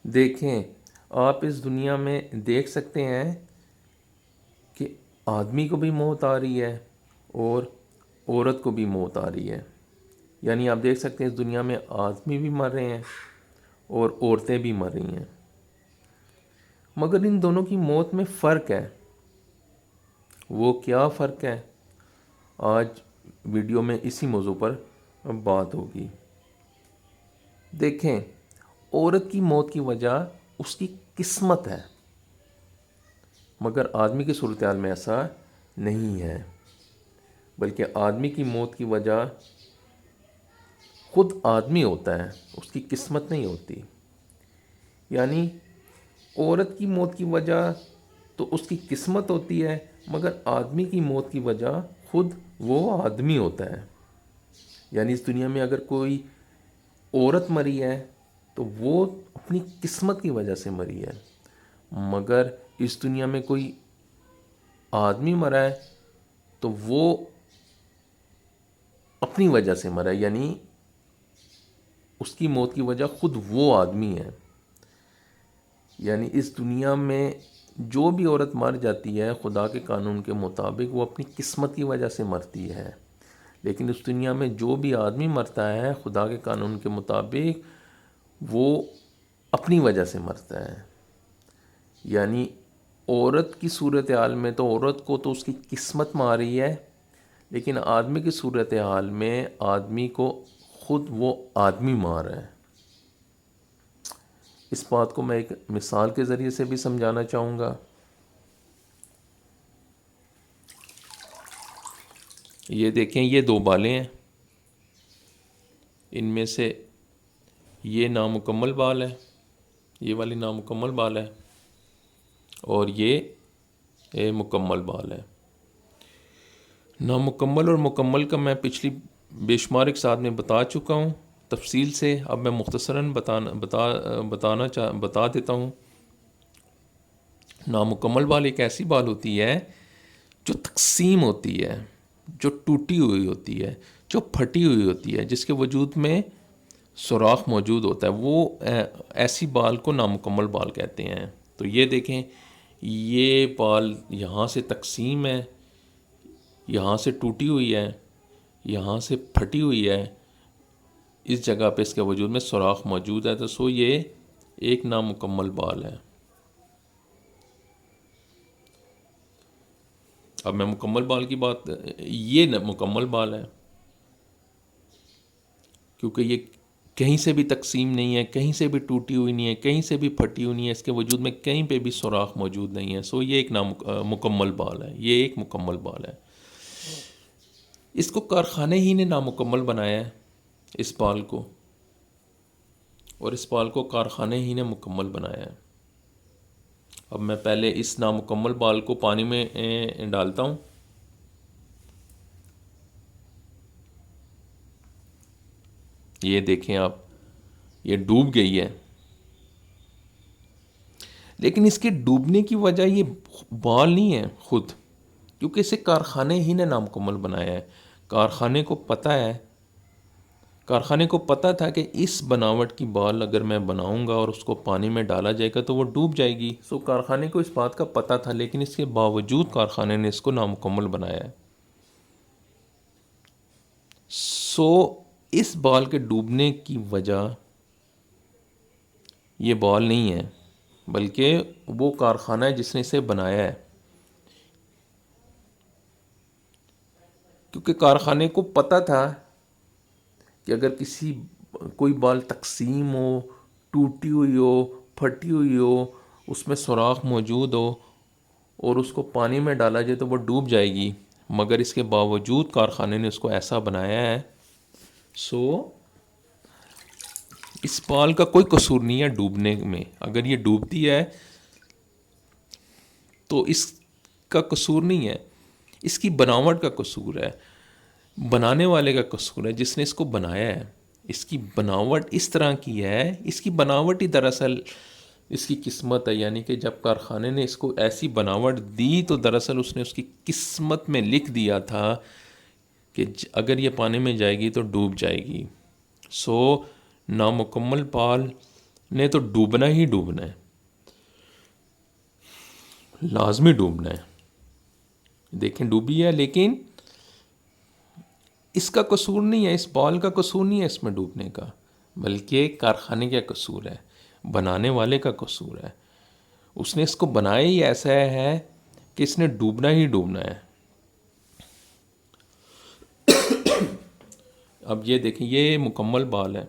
دیکھیں، آپ اس دنیا میں دیکھ سکتے ہیں کہ آدمی کو بھی موت آ رہی ہے اور عورت کو بھی موت آ رہی ہے. یعنی آپ دیکھ سکتے ہیں اس دنیا میں آدمی بھی مر رہے ہیں اور عورتیں بھی مر رہی ہیں، مگر ان دونوں کی موت میں فرق ہے. وہ کیا فرق ہے؟ آج ویڈیو میں اسی موضوع پر بات ہوگی. دیکھیں، عورت کی موت کی وجہ اس کی قسمت ہے، مگر آدمی کی صورتحال میں ایسا نہیں ہے، بلکہ آدمی کی موت کی وجہ خود آدمی ہوتا ہے، اس کی قسمت نہیں ہوتی. یعنی عورت کی موت کی وجہ تو اس کی قسمت ہوتی ہے، مگر آدمی کی موت کی وجہ خود وہ آدمی ہوتا ہے. یعنی اس دنیا میں اگر کوئی عورت مری ہے تو وہ اپنی قسمت کی وجہ سے مری ہے، مگر اس دنیا میں کوئی آدمی مرا ہے تو وہ اپنی وجہ سے مرا ہے. یعنی اس کی موت کی وجہ خود وہ آدمی ہے. یعنی اس دنیا میں جو بھی عورت مر جاتی ہے خدا کے قانون کے مطابق وہ اپنی قسمت کی وجہ سے مرتی ہے، لیکن اس دنیا میں جو بھی آدمی مرتا ہے خدا کے قانون کے مطابق وہ اپنی وجہ سے مرتا ہے. یعنی عورت کی صورتحال میں تو عورت کو تو اس کی قسمت ماری ہے، لیکن آدمی کی صورتحال میں آدمی کو خود وہ آدمی مار ہے. اس بات کو میں ایک مثال کے ذریعے سے بھی سمجھانا چاہوں گا. یہ دیکھیں، یہ دو بالیں ہیں، ان میں سے یہ نامکمل بال ہے، یہ والی نامکمل بال ہے، اور یہ مکمل بال ہے. نامکمل اور مکمل کا میں پچھلی بے شمار ایک ساتھ میں بتا چکا ہوں تفصیل سے. اب میں مختصراً بتا دیتا ہوں. نامکمل بال ایک ایسی بال ہوتی ہے جو تقسیم ہوتی ہے، جو ٹوٹی ہوئی ہوتی ہے، جو پھٹی ہوئی ہوتی ہے، جس کے وجود میں سوراخ موجود ہوتا ہے. وہ ایسی بال کو نامکمل بال کہتے ہیں. تو یہ دیکھیں، یہ بال یہاں سے تقسیم ہے، یہاں سے ٹوٹی ہوئی ہے، یہاں سے پھٹی ہوئی ہے، اس جگہ پہ اس کے وجود میں سوراخ موجود ہے. تو یہ ایک نامکمل بال ہے. اب میں مکمل بال کی بات، یہ مکمل بال ہے کیونکہ یہ کہیں سے بھی تقسیم نہیں ہے، کہیں سے بھی ٹوٹی ہوئی نہیں ہے، کہیں سے بھی پھٹی ہوئی نہیں ہے، اس کے وجود میں کہیں پہ بھی سوراخ موجود نہیں ہے. یہ ایک مکمل بال ہے، یہ ایک مکمل بال ہے. اس کو کارخانے ہی نے نامکمل بنایا ہے، اس بال کو، اور اس بال کو کارخانے ہی نے مکمل بنایا ہے. اب میں پہلے اس نامکمل بال کو پانی میں ڈالتا ہوں. یہ دیکھیں آپ، یہ ڈوب گئی ہے، لیکن اس کے ڈوبنے کی وجہ یہ بال نہیں ہے خود، کیونکہ اسے کارخانے ہی نے نامکمل بنایا ہے. کارخانے کو پتہ تھا کہ اس بناوٹ کی بال اگر میں بناؤں گا اور اس کو پانی میں ڈالا جائے گا تو وہ ڈوب جائے گی. کارخانے کو اس بات کا پتہ تھا، لیکن اس کے باوجود کارخانے نے اس کو نامکمل بنایا ہے. اس بال کے ڈوبنے کی وجہ یہ بال نہیں ہے، بلکہ وہ کارخانہ ہے جس نے اسے بنایا ہے. کیونکہ کارخانے کو پتہ تھا کہ اگر کوئی بال تقسیم ہو، ٹوٹی ہوئی ہو، پھٹی ہوئی ہو، اس میں سوراخ موجود ہو اور اس کو پانی میں ڈالا جائے تو وہ ڈوب جائے گی، مگر اس کے باوجود کارخانے نے اس کو ایسا بنایا ہے. اس بال کا کوئی قصور نہیں ہے ڈوبنے میں. اگر یہ ڈوبتی ہے تو اس کا قصور نہیں ہے، اس کی بناوٹ کا قصور ہے، بنانے والے کا قصور ہے، جس نے اس کو بنایا ہے. اس کی بناوٹ اس طرح کی ہے، اس کی بناوٹ ہی دراصل اس کی قسمت ہے. یعنی کہ جب کارخانے نے اس کو ایسی بناوٹ دی تو دراصل اس نے اس کی قسمت میں لکھ دیا تھا کہ اگر یہ پانی میں جائے گی تو ڈوب جائے گی. نامکمل بال نے تو ڈوبنا ہی ڈوبنا ہے، لازمی ڈوبنا ہے. دیکھیں ڈوبی ہے، لیکن اس کا قصور نہیں ہے، اس بال کا قصور نہیں ہے اس میں ڈوبنے کا، بلکہ کارخانے کا قصور ہے، بنانے والے کا قصور ہے. اس نے اس کو بنایا ہی ایسا ہے کہ اس نے ڈوبنا ہی ڈوبنا ہے. اب یہ دیکھیں، یہ مکمل بال ہے.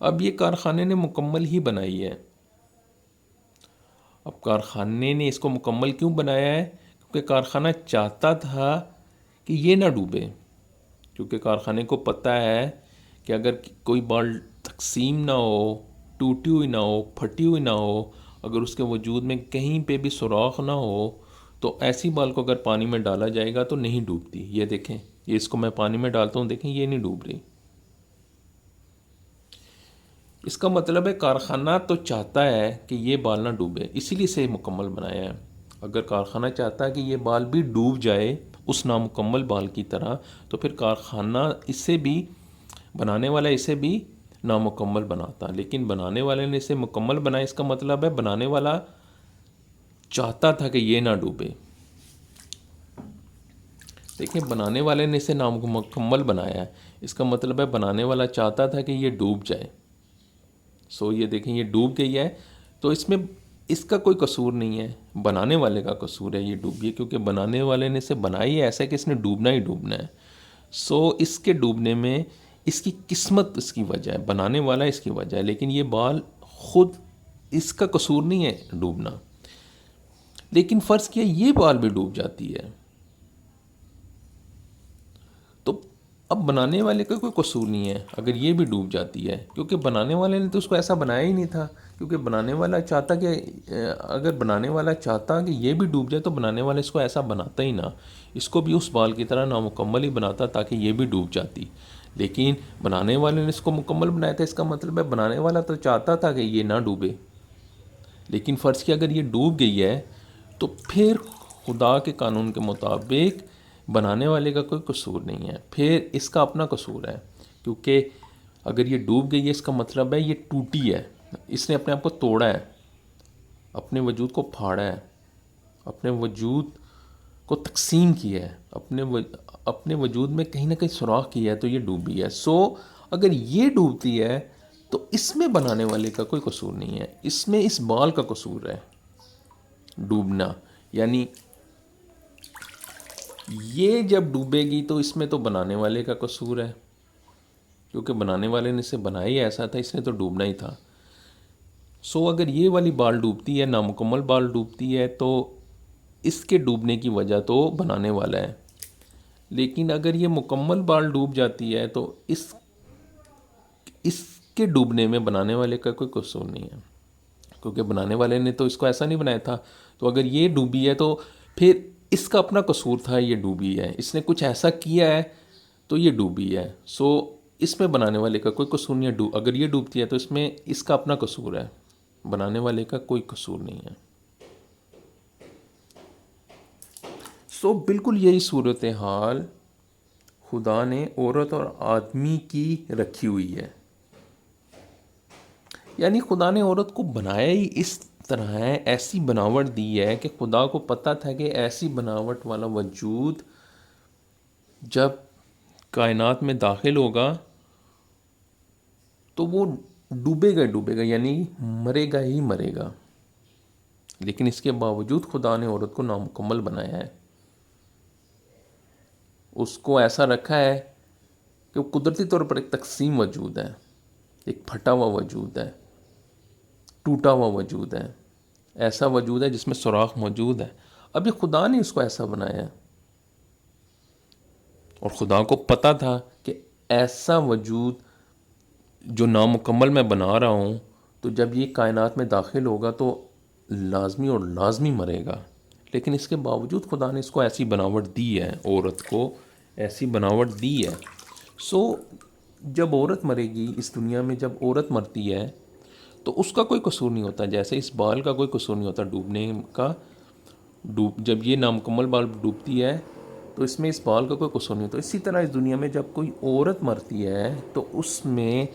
اب یہ کارخانے نے مکمل ہی بنائی ہے. اب کارخانے نے اس کو مکمل کیوں بنایا ہے؟ کیونکہ کارخانہ چاہتا تھا کہ یہ نہ ڈوبے، کیونکہ کارخانے کو پتہ ہے کہ اگر کوئی بال تقسیم نہ ہو، ٹوٹی ہوئی نہ ہو، پھٹی ہوئی نہ ہو، اگر اس کے وجود میں کہیں پہ بھی سوراخ نہ ہو، تو ایسی بال کو اگر پانی میں ڈالا جائے گا تو نہیں ڈوبتی. یہ دیکھیں، یہ اس کو میں پانی میں ڈالتا ہوں، دیکھیں یہ نہیں ڈوب رہی. اس کا مطلب ہے کارخانہ تو چاہتا ہے کہ یہ بال نہ ڈوبے، اسی لیے اسے مکمل بنایا ہے. اگر کارخانہ چاہتا ہے کہ یہ بال بھی ڈوب جائے اس نامکمل بال کی طرح، تو پھر کارخانہ اسے بھی، بنانے والا اسے بھی نامکمل بناتا. لیکن بنانے والے نے اسے مکمل بنایا، اس کا مطلب ہے بنانے والا چاہتا تھا کہ یہ نہ ڈوبے. دیکھیں، بنانے والے نے اسے نامکمل بنایا ہے، اس کا مطلب ہے بنانے والا چاہتا تھا کہ یہ ڈوب جائے. یہ دیکھیں یہ ڈوب گئی ہے، تو اس میں اس کا کوئی قصور نہیں ہے، بنانے والے کا قصور ہے یہ ڈوبی ہے، کیونکہ بنانے والے نے اسے بنائی ہے ایسا کہ اس نے ڈوبنا ہی ڈوبنا ہے. اس کے ڈوبنے میں اس کی قسمت اس کی وجہ ہے، بنانے والا اس کی وجہ ہے، لیکن یہ بال خود اس کا قصور نہیں ہے ڈوبنا. لیکن فرض کیا یہ بال بھی ڈوب جاتی ہے، تو اب بنانے والے کا کوئی قصور نہیں ہے اگر یہ بھی ڈوب جاتی ہے، کیونکہ بنانے والے نے تو اس کو ایسا بنایا ہی نہیں تھا. کیونکہ بنانے والا چاہتا کہ اگر بنانے والا چاہتا کہ یہ بھی ڈوب جائے تو بنانے والا اس کو ایسا بناتا ہی نہ، اس کو بھی اس بال کی طرح نامکمل ہی بناتا تاکہ یہ بھی ڈوب جاتی. لیکن بنانے والے نے اس کو مکمل بنایا تھا، اس کا مطلب ہے بنانے والا تو چاہتا تھا کہ یہ نہ ڈوبے. لیکن فرض کیا اگر یہ ڈوب گئی ہے تو پھر خدا کے قانون کے مطابق بنانے والے کا کوئی قصور نہیں ہے، پھر اس کا اپنا قصور ہے. کیونکہ اگر یہ ڈوب گئی ہے اس کا مطلب ہے یہ ٹوٹی ہے، اس نے اپنے آپ کو توڑا ہے، اپنے وجود کو پھاڑا ہے، اپنے وجود کو تقسیم کیا ہے، اپنے وجود میں کہیں نہ کہیں سوراخ کیا ہے، تو یہ ڈوبی ہے. اگر یہ ڈوبتی ہے تو اس میں بنانے والے کا کوئی قصور نہیں ہے، اس میں اس بال کا قصور ہے ڈوبنا. یعنی یہ جب ڈوبے گی تو اس میں تو بنانے والے کا قصور ہے، کیونکہ بنانے والے نے اسے بنایا ہی ایسا تھا، اس نے تو ڈوبنا ہی تھا. اگر یہ والی بال ڈوبتی ہے، نامکمل بال ڈوبتی ہے، تو اس کے ڈوبنے کی وجہ تو بنانے والا ہے. لیکن اگر یہ مکمل بال ڈوب جاتی ہے تو اس کے ڈوبنے میں بنانے والے کا کوئی قصور نہیں ہے، کیونکہ بنانے والے نے تو اس کو ایسا نہیں بنایا تھا. تو اگر یہ ڈوبی ہے تو پھر اس کا اپنا قصور تھا، یہ ڈوبی ہے، اس نے کچھ ایسا کیا ہے تو یہ ڈوبی ہے. اس میں بنانے والے کا کوئی قصور نہیں ہے. اگر یہ ڈوبتی ہے تو اس میں اس کا اپنا قصور ہے، بنانے والے کا کوئی قصور نہیں ہے. بالکل یہی صورتحال خدا نے عورت اور آدمی کی رکھی ہوئی ہے. یعنی خدا نے عورت کو بنایا ہی اس طرح ہے، ایسی بناوٹ دی ہے کہ خدا کو پتہ تھا کہ ایسی بناوٹ والا وجود جب کائنات میں داخل ہوگا تو وہ ڈوبے گا، یعنی مرے گا ہی مرے گا. لیکن اس کے باوجود خدا نے عورت کو نامکمل بنایا ہے، اس کو ایسا رکھا ہے کہ وہ قدرتی طور پر ایک تقسیم وجود ہے، ایک پھٹا ہوا وجود ہے، ٹوٹا ہوا وجود ہے، ایسا وجود ہے جس میں سوراخ موجود ہے. اب یہ خدا نے اس کو ایسا بنایا ہے، اور خدا کو پتہ تھا کہ ایسا وجود جو نامکمل میں بنا رہا ہوں، تو جب یہ کائنات میں داخل ہوگا تو لازمی اور لازمی مرے گا. لیکن اس کے باوجود خدا نے اس کو ایسی بناوٹ دی ہے، عورت کو ایسی بناوٹ دی ہے. جب عورت مرے گی اس دنیا میں، جب عورت مرتی ہے تو اس کا کوئی قصور نہیں ہوتا، جیسے اس بال کا کوئی قصور نہیں ہوتا ڈوبنے کا. جب یہ نامکمل بال ڈوبتی ہے تو اس میں اس بال کا کوئی قصور نہیں ہوتا. اسی طرح اس دنیا میں جب کوئی عورت مرتی ہے تو اس میں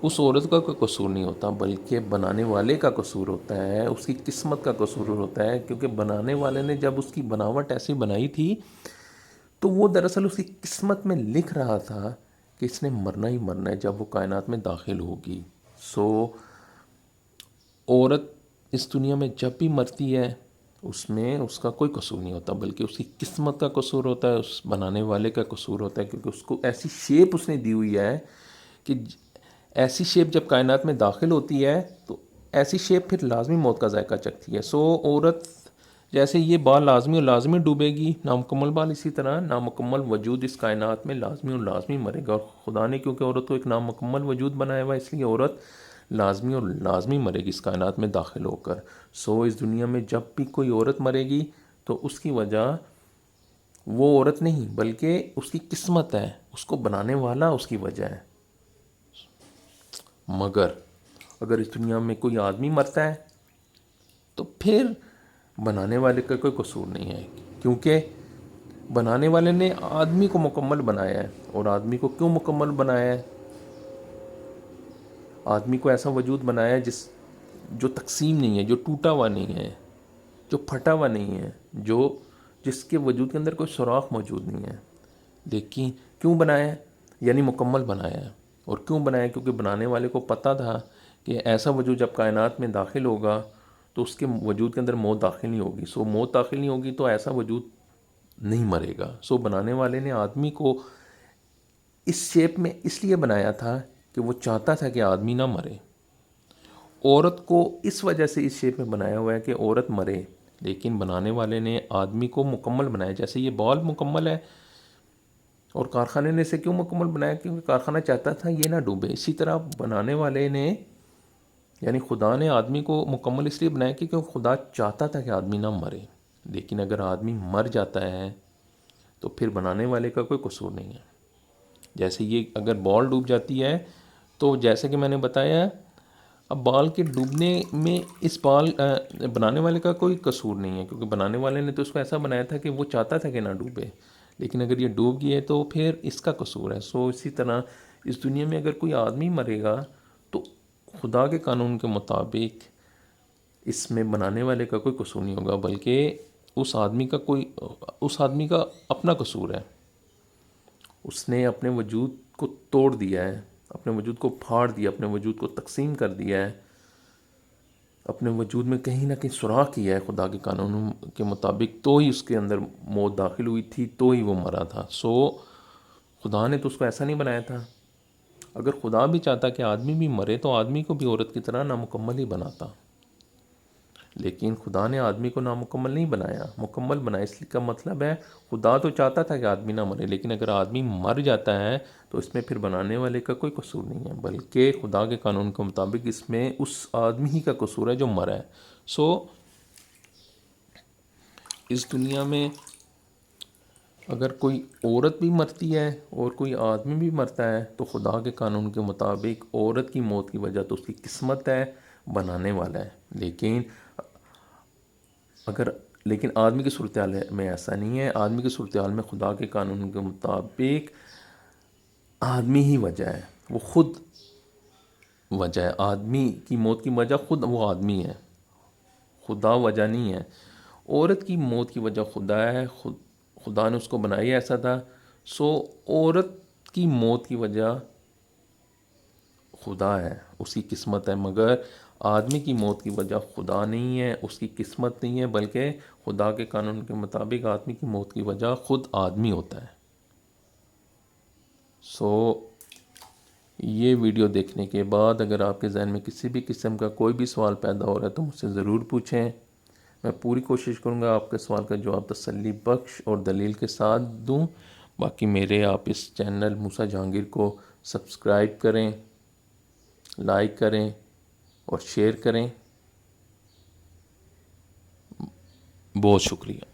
اس عورت کا کوئی قصور نہیں ہوتا بلکہ بنانے والے کا قصور ہوتا ہے، اس کی قسمت کا قصور ہوتا ہے، کیونکہ بنانے والے نے جب اس کی بناوٹ ایسی بنائی تھی تو وہ دراصل اس کی قسمت میں لکھ رہا تھا کہ اس نے مرنا ہی مرنا ہے جب وہ کائنات میں داخل ہوگی۔ سو عورت اس دنیا میں جب بھی مرتی ہے اس میں اس کا کوئی قصور نہیں ہوتا بلکہ اس کی قسمت کا قصور ہوتا ہے، اس بنانے والے کا قصور ہوتا ہے، کیونکہ اس کو ایسی شیپ اس نے دی ہوئی ہے کہ ایسی شیپ جب کائنات میں داخل ہوتی ہے تو ایسی شیپ پھر لازمی موت کا ذائقہ چکھتی ہے۔ سو عورت جیسے یہ بال لازمی اور لازمی ڈوبے گی، نامکمل بال، اسی طرح نامکمل وجود اس کائنات میں لازمی اور لازمی مرے گا، اور خدا نے کیونکہ عورت کو ایک نامکمل وجود بنایا ہوا ہے اس لیے عورت لازمی اور لازمی مرے گی اس کائنات میں داخل ہو کر۔ سو اس دنیا میں جب بھی کوئی عورت مرے گی تو اس کی وجہ وہ عورت نہیں بلکہ اس کی قسمت ہے، اس کو بنانے والا اس کی وجہ ہے۔ مگر اگر اس دنیا میں کوئی آدمی مرتا ہے تو پھر بنانے والے کا کوئی قصور نہیں ہے، کیونکہ بنانے والے نے آدمی کو مکمل بنایا ہے۔ اور آدمی کو کیوں مکمل بنایا ہے؟ آدمی کو ایسا وجود بنایا ہے جو تقسیم نہیں ہے، جو ٹوٹا ہوا نہیں ہے، جو پھٹا ہوا نہیں ہے، جس کے وجود کے اندر کوئی سوراخ موجود نہیں ہے۔ لیکن کیوں بنایا ہے؟ یعنی مکمل بنایا ہے۔ اور کیوں بنایا ہے؟ کیونکہ بنانے والے کو پتہ تھا کہ ایسا وجود جب کائنات میں داخل ہوگا تو اس کے وجود کے اندر موت داخل نہیں ہوگی۔ سو موت داخل نہیں ہوگی تو ایسا وجود نہیں مرے گا۔ سو بنانے والے نے آدمی کو اس شیپ میں اس لیے بنایا تھا کہ وہ چاہتا تھا کہ آدمی نہ مرے۔ عورت کو اس وجہ سے اس شیپ میں بنایا ہوا ہے کہ عورت مرے، لیکن بنانے والے نے آدمی کو مکمل بنایا۔ جیسے یہ بال مکمل ہے، اور کارخانے نے اسے کیوں مکمل بنایا؟ کیونکہ کارخانہ چاہتا تھا یہ نہ ڈوبے۔ اسی طرح بنانے والے نے یعنی خدا نے آدمی کو مکمل اس لیے بنایا کیونکہ خدا چاہتا تھا کہ آدمی نہ مرے۔ لیکن اگر آدمی مر جاتا ہے تو پھر بنانے والے کا کوئی قصور نہیں ہے۔ جیسے یہ اگر بال ڈوب جاتی ہے تو جیسے کہ میں نے بتایا، اب بال کے ڈوبنے میں اس بنانے والے کا کوئی قصور نہیں ہے، کیونکہ بنانے والے نے تو اس کو ایسا بنایا تھا کہ وہ چاہتا تھا کہ نہ ڈوبے، لیکن اگر یہ ڈوب گئی ہے تو پھر اس کا قصور ہے۔ سو اسی طرح اس دنیا میں اگر کوئی آدمی مرے گا تو خدا کے قانون کے مطابق اس میں بنانے والے کا کوئی قصور نہیں ہوگا بلکہ اس آدمی کا اپنا قصور ہے۔ اس نے اپنے وجود کو توڑ دیا ہے، اپنے وجود کو پھاڑ دیا، اپنے وجود کو تقسیم کر دیا ہے، اپنے وجود میں کہیں نہ کہیں سوراخ کیا ہے خدا کے قانون کے مطابق، تو ہی اس کے اندر موت داخل ہوئی تھی، تو ہی وہ مرا تھا۔ سو خدا نے تو اس کو ایسا نہیں بنایا تھا۔ اگر خدا بھی چاہتا کہ آدمی بھی مرے تو آدمی کو بھی عورت کی طرح نامکمل ہی بناتا، لیکن خدا نے آدمی کو نامکمل نہیں بنایا، مکمل بنایا۔ اس کا مطلب ہے خدا تو چاہتا تھا کہ آدمی نہ مرے، لیکن اگر آدمی مر جاتا ہے تو اس میں پھر بنانے والے کا کوئی قصور نہیں ہے بلکہ خدا کے قانون کے مطابق اس میں اس آدمی ہی کا قصور ہے جو مرا ہے۔ سو اس دنیا میں اگر کوئی عورت بھی مرتی ہے اور کوئی آدمی بھی مرتا ہے تو خدا کے قانون کے مطابق عورت کی موت کی وجہ تو اس کی قسمت ہے، بنانے والا ہے۔ لیکن آدمی کی صورتحال میں ایسا نہیں ہے۔ آدمی کی صورتحال میں خدا کے قانون کے مطابق آدمی ہی وجہ ہے، وہ خود وجہ ہے۔ آدمی کی موت کی وجہ خود وہ آدمی ہے، خدا وجہ نہیں ہے۔ عورت کی موت کی وجہ خدا ہے، خدا نے اس کو بنایا ایسا تھا۔ سو عورت کی موت کی وجہ خدا ہے، اس کی قسمت ہے، مگر آدمی کی موت کی وجہ خدا نہیں ہے، اس کی قسمت نہیں ہے، بلکہ خدا کے قانون کے مطابق آدمی کی موت کی وجہ خود آدمی ہوتا ہے۔ سو یہ ویڈیو دیکھنے کے بعد اگر آپ کے ذہن میں کسی بھی قسم کا کوئی بھی سوال پیدا ہو رہا ہے تو مجھ سے ضرور پوچھیں۔ میں پوری کوشش کروں گا آپ کے سوال کا جواب تسلی بخش اور دلیل کے ساتھ دوں۔ باقی میرے آپ اس چینل موسیٰ جہانگیر کو سبسکرائب کریں، لائک کریں اور شیئر کریں۔ بہت شکریہ۔